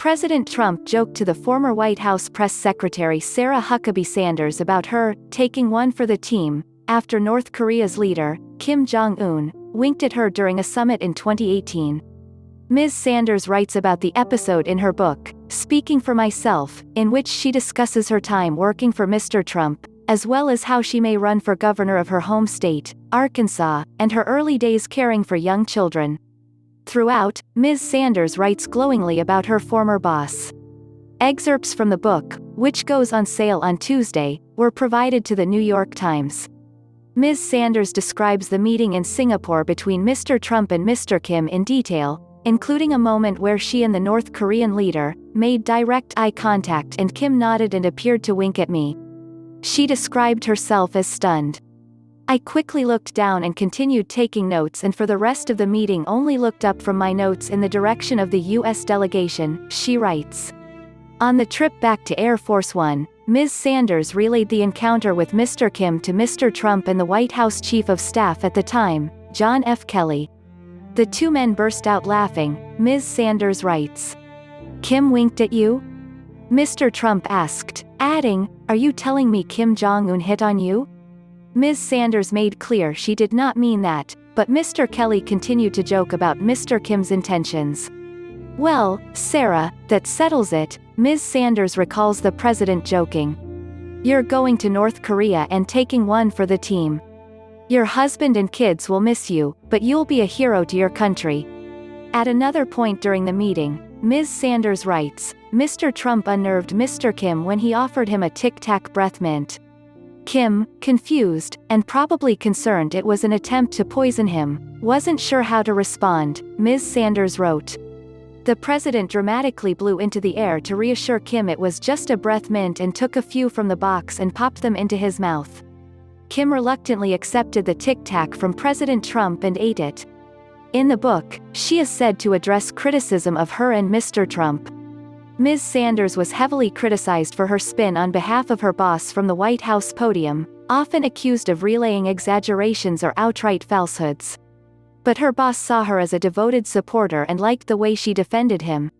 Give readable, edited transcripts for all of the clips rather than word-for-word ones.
President Trump joked to the former White House press secretary Sarah Huckabee Sanders about her taking one for the team after North Korea's leader, Kim Jong-un, winked at her during a summit in 2018. Ms. Sanders writes about the episode in her book, Speaking for Myself, in which she discusses her time working for Mr. Trump, as well as how she may run for governor of her home state, Arkansas, and her early days caring for young children. Throughout, Ms. Sanders writes glowingly about her former boss. Excerpts from the book, which goes on sale on Tuesday, were provided to the New York Times. Ms. Sanders describes the meeting in Singapore between Mr. Trump and Mr. Kim in detail, including a moment where she and the North Korean leader made direct eye contact and Kim nodded and appeared to wink at me. She described herself as stunned. I quickly looked down and continued taking notes, and for the rest of the meeting only looked up from my notes in the direction of the U.S. delegation, she writes. On the trip back to Air Force One, Ms. Sanders relayed the encounter with Mr. Kim to Mr. Trump and the White House Chief of Staff at the time, John F. Kelly. The two men burst out laughing, Ms. Sanders writes. Kim winked at you? Mr. Trump asked, adding, are you telling me Kim Jong-un hit on you? Ms. Sanders made clear she did not mean that, but Mr. Kelly continued to joke about Mr. Kim's intentions. Well, Sarah, that settles it, Ms. Sanders recalls the president joking. You're going to North Korea and taking one for the team. Your husband and kids will miss you, but you'll be a hero to your country. At another point during the meeting, Ms. Sanders writes, Mr. Trump unnerved Mr. Kim when he offered him a Tic Tac breath mint. Kim, confused, and probably concerned it was an attempt to poison him, wasn't sure how to respond, Ms. Sanders wrote. The president dramatically blew into the air to reassure Kim it was just a breath mint and took a few from the box and popped them into his mouth. Kim reluctantly accepted the Tic Tac from President Trump and ate it. In the book, she is said to address criticism of her and Mr. Trump. Ms. Sanders was heavily criticized for her spin on behalf of her boss from the White House podium, often accused of relaying exaggerations or outright falsehoods. But her boss saw her as a devoted supporter and liked the way she defended him.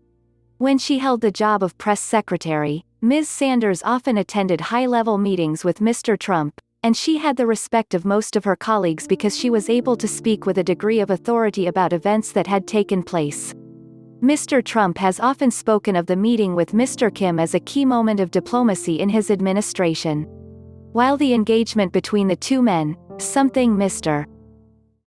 When she held the job of press secretary, Ms. Sanders often attended high-level meetings with Mr. Trump, and she had the respect of most of her colleagues because she was able to speak with a degree of authority about events that had taken place. Mr. Trump has often spoken of the meeting with Mr. Kim as a key moment of diplomacy in his administration. While the engagement between the two men, something Mr.